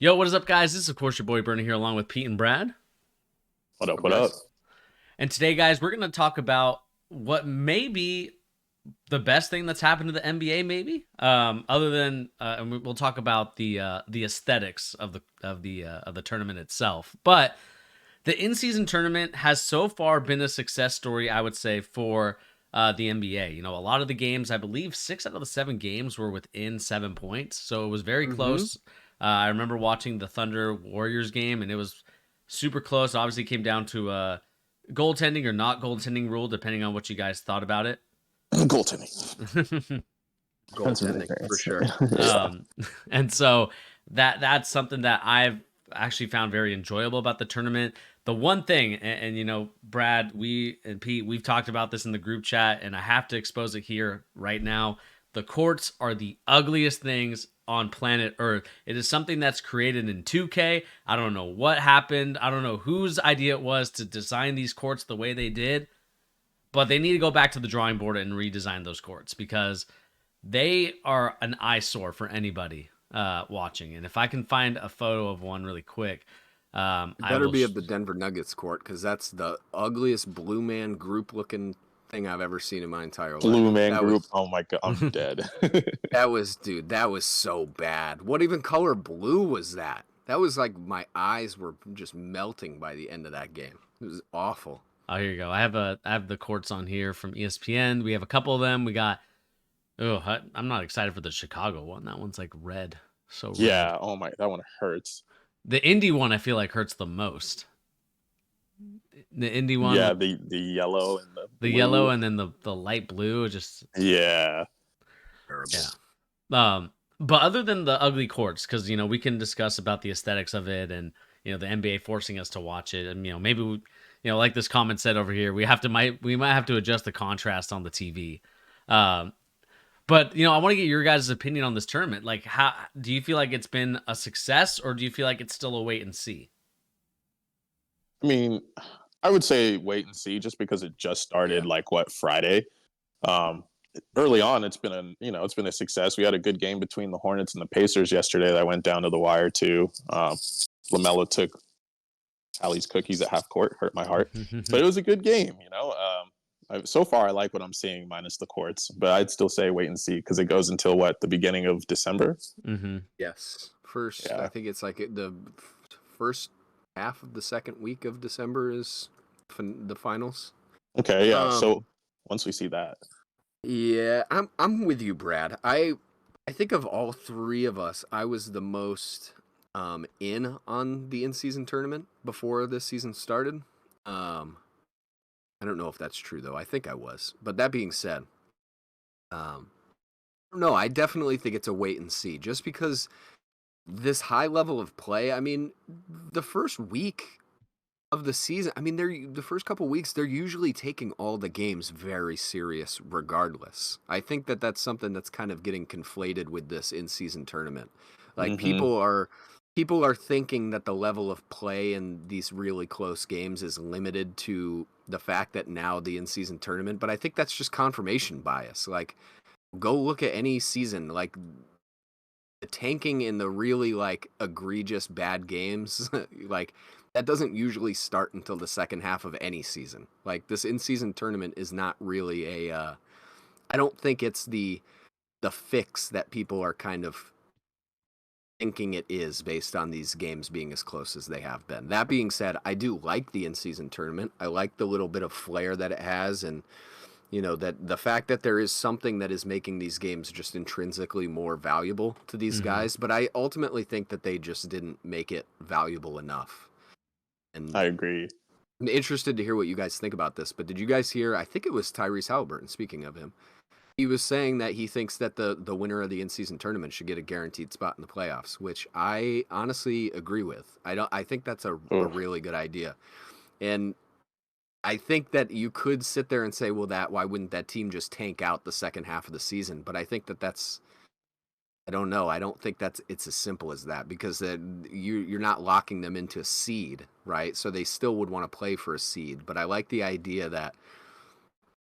Yo, what is up, guys? This is, of course, your boy Bernie here, along with Pete and Brad. What up? Up, What up? guys? And today, guys, we're going to talk about what may be the best thing that's happened to the NBA, maybe. Other than, and we'll talk about the aesthetics of the tournament itself. But the in-season tournament has so far been a success story, I would say, for the NBA. You know, a lot of the games, I believe, 6 out of the 7 games were within 7 points, so it was very Mm-hmm. close. I remember watching the Thunder Warriors game, and it was super close. Obviously, it came down to goaltending or not goaltending rule, depending on what you guys thought about it. Goaltending. Defensive Goaltending for fairness. sure. Yeah. um, and so that's something that I've actually found very enjoyable about the tournament. The one thing, and you know, Brad, we and Pete, we've talked about this in the group chat, and I have to expose it here right now. The courts are the ugliest things on planet Earth. It is something that's created in 2K. I don't know what happened. I don't know whose idea it was to design these courts the way they did, but they need to go back to the drawing board and redesign those courts because they are an eyesore for anybody watching. And if I can find a photo of one really quick, It I better will. be of the Denver Nuggets court because that's the ugliest blue man group looking thing I've ever seen in my entire Blue life. man That group. was Oh my god, I'm dead. dude, that was so bad. What even color blue was that? That was like my eyes were just melting by the end of that game. It was awful. Oh, here you go. I have the courts on here from ESPN. We have a couple of them. We got. Oh, I'm not excited for the Chicago one. That one's like red, so red. Yeah. Oh my, that one hurts. The Indy one I feel like hurts the most. The Indy one Yeah, with the yellow and the the yellow blue. and then the light blue, just Yeah. Terrible. yeah. But other than the ugly courts, because you know we can discuss about the aesthetics of it, and you know the NBA forcing us to watch it, and you know maybe we, you know, like this comment said over here, we might have to adjust the contrast on the TV. Um, but you know I want to get your guys' opinion on this tournament. Like, how do you feel like it's been a success, or do you feel like it's still a wait and see? I mean, I would say wait and see, just because it just Yeah. started. Like what, Friday? Um, Early on, it's been it's been a success. We had a good game between the Hornets and the Pacers yesterday that went down to the wire too. Lamelo took Allie's cookies at half court, hurt my heart, but it was a good game. So far I like what I'm seeing, minus the courts, but I'd still say wait and see because it goes until what, the beginning of December. Mm-hmm. Yes. First, I Yeah. think it's like the first half of the second week of December is the finals. Okay. Yeah. So Um, once we see that. Yeah, I'm with you, Brad. I think of all three of us, I was the most in on the in-season tournament before this season started. Um, I don't know if that's true though. I think I was. But that being said, um, no, I definitely think it's a wait and see. Just because this high level of play, I mean, the first week of the season, I mean, they're the first couple weeks, they're usually taking all the games very serious regardless. I think that that's something that's kind of getting conflated with this in-season tournament. Like Hmm. people are thinking that the level of play in these really close games is limited to the fact that now the in-season tournament, but I think that's just confirmation bias. Like go look at any season, like the tanking in the really like egregious bad games, like that doesn't usually start until the second half of any season. Like this in-season tournament is not really a I don't think it's the fix that people are kind of thinking it is based on these games being as close as they have been. That being said, I do like the in-season tournament. I like the little bit of flair that it has, and you know that the fact that there is something that is making these games just intrinsically more valuable to these Mm-hmm. guys, but I ultimately think that they just didn't make it valuable enough. And I agree. I'm interested to hear what you guys think about this, but did you guys hear, I think it was Tyrese Halliburton, speaking of him, he was saying that he thinks that the winner of the in-season tournament should get a guaranteed spot in the playoffs, which I honestly agree with. I think that's a Oof. really good idea. And I think that you could sit there and say, well, that why wouldn't that team just tank out the second half of the season? But I think that that's I don't know. I don't think that's it's as simple as that because you're not locking them into a seed, right? So they still would want to play for a seed. But I like the idea that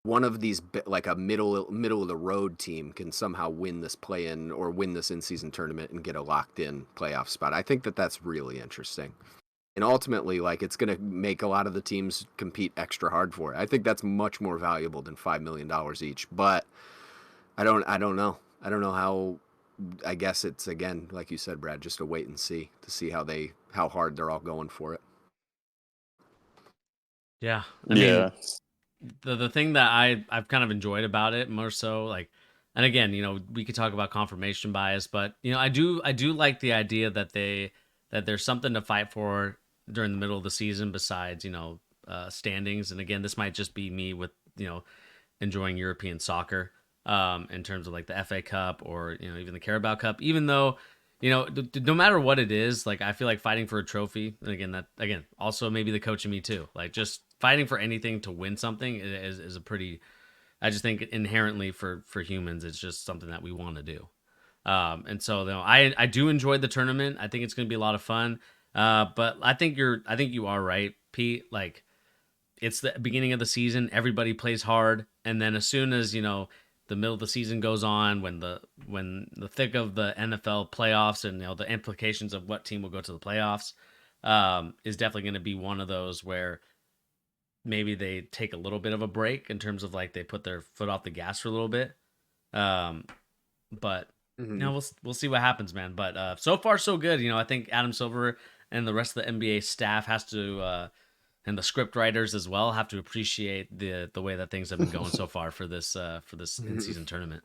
one of these like a middle of the road team can somehow win this play-in or win this in-season tournament and get a locked-in playoff spot. I think that that's really interesting. And ultimately, like, it's going to make a lot of the teams compete extra hard for it. I think that's much more valuable than $5 million each. But I don't know. I don't know how. I guess it's, again, like you said, Brad, just a wait and see to see how hard they're all going for it. Yeah, I Yeah. mean, the thing that I've kind of enjoyed about it more so, like, and again, we could talk about confirmation bias, but I do like the idea that there's something to fight for during the middle of the season besides standings. And again, this might just be me with enjoying European soccer, in terms of like the FA Cup or even the Carabao Cup. Even though no matter what it is, like, I feel like fighting for a trophy. And again, also maybe the coach in me too. Like, just fighting for anything to win something is a pretty. I just think inherently for humans, it's just something that we want to do. And so I do enjoy the tournament. I think it's going to be a lot of fun. But I think you are right, Pete. Like, it's the beginning of the season, everybody plays hard, and then as soon as the middle of the season goes on, when the thick of the NFL playoffs and the implications of what team will go to the playoffs, is definitely going to be one of those where maybe they take a little bit of a break in terms of, like, they put their foot off the gas for a little bit. But Mm-hmm. we'll see what happens, man. But so far so good. I think Adam Silver and the rest of the NBA staff has to, and the script writers as well, have to appreciate the way that things have been going so far for this in season tournament.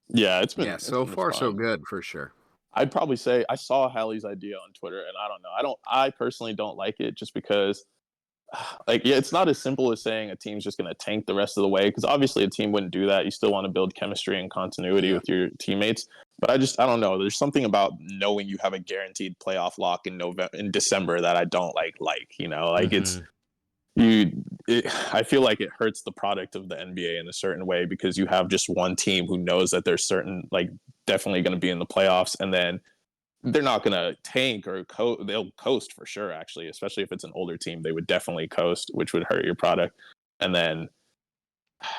Yeah, it's Yeah, been it's so been far so fun. good for sure. I'd probably say I saw Hallie's idea on Twitter, and I don't know. I personally don't like it just because, like, yeah, it's not as simple as saying a team's just going to tank the rest of the way, because obviously a team wouldn't do that. You still want to build chemistry and continuity Yeah. with your teammates. But I don't know. There's something about knowing you have a guaranteed playoff lock in December that I don't like. Like, it's Mm-hmm. you. I feel like it hurts the product of the NBA in a certain way, because you have just one team who knows that they're certain, like, definitely going to be in the playoffs, and then they're not going to tank or they'll coast for sure, actually, especially if it's an older team. They would definitely coast, which would hurt your product. And then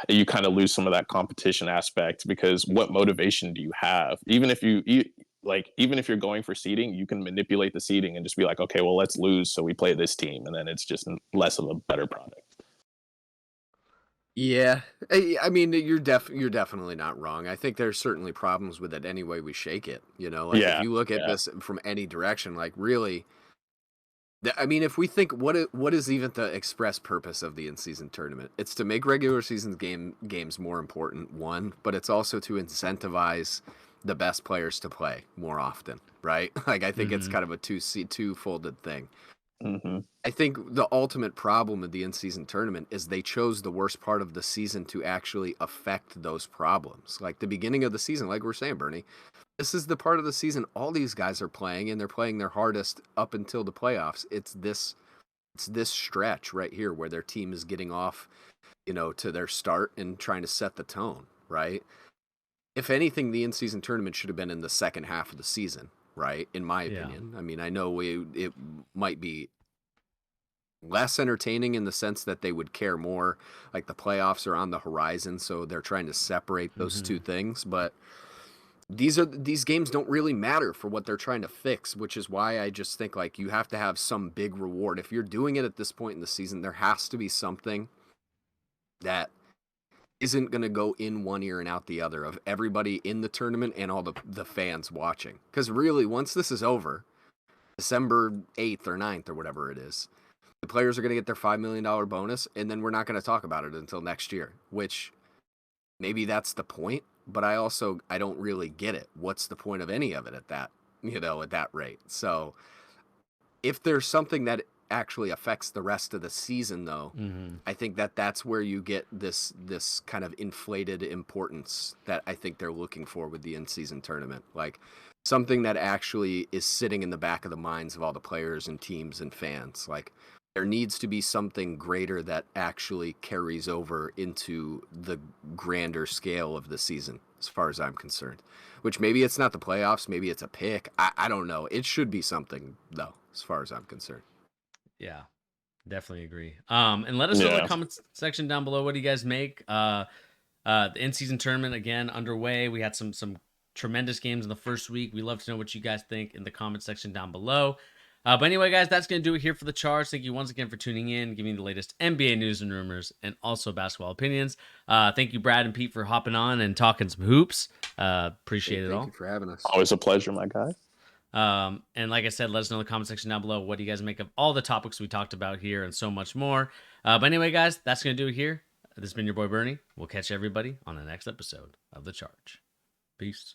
you kind of lose some of that competition aspect, because what motivation do you have? Even if even if you're going for seeding, you can manipulate the seeding and just be like, okay, well, let's lose so we play this team, and then it's just less of a better product. Yeah, I mean, you're definitely not wrong. I think there's certainly problems with it any way we shake it. Like, if Yeah, you look at yeah. this from any direction, like, really, I mean, if we think what is even the express purpose of the in-season tournament? It's to make regular season games more important, one, but it's also to incentivize the best players to play more often, right? Like, I think it's Mm-hmm. kind of a two-folded thing. Hmm. I think the ultimate problem with the in-season tournament is they chose the worst part of the season to actually affect those problems. Like the beginning of the season, like we're saying, Bernie, this is the part of the season all these guys are playing, and they're playing their hardest up until the playoffs. It's this stretch right here where their team is getting off, to their start and trying to set the tone, right? If anything, the in-season tournament should have been in the second half of the season, right? In my Yeah. opinion. I mean, I know it might be less entertaining in the sense that they would care more, like the playoffs are on the horizon, so they're trying to separate those Mm-hmm. two things. But these games don't really matter for what they're trying to fix, which is why I just think, like, you have to have some big reward. If you're doing it at this point in the season, there has to be something that isn't going to go in one ear and out the other of everybody in the tournament and all the fans watching. Because really, once this is over, December 8th or 9th or whatever it is, the players are going to get their $5 million bonus, and then we're not going to talk about it until next year, which maybe that's the point. But I don't really get it. What's the point of any of it at that rate? So if there's something that actually affects the rest of the season, though, Mm-hmm. I think that's where you get this kind of inflated importance that I think they're looking for with the in-season tournament. Like, something that actually is sitting in the back of the minds of all the players and teams and fans. Like, there needs to be something greater that actually carries over into the grander scale of the season, as far as I'm concerned. Which, maybe it's not the playoffs, maybe it's a pick. I don't know. It should be something, though, as far as I'm concerned. Yeah. Definitely agree. And let us know in the comments section down below, what do you guys make? The in-season tournament again underway. We had some tremendous games in the first week. We love to know what you guys think in the comment section down below. But anyway, guys, that's going to do it here for the Charge. Thank you once again for tuning in, giving you the latest NBA news and rumors, and also basketball opinions. Thank you, Brad and Pete, for hopping on and talking some hoops. Appreciate it all. Thank you for having us. Always a pleasure, my guy. And like I said, let us know in the comment section down below, what do you guys make of all the topics we talked about here and so much more. But anyway, guys, that's going to do it here. This has been your boy Bernie. We'll catch everybody on the next episode of The Charge. Peace.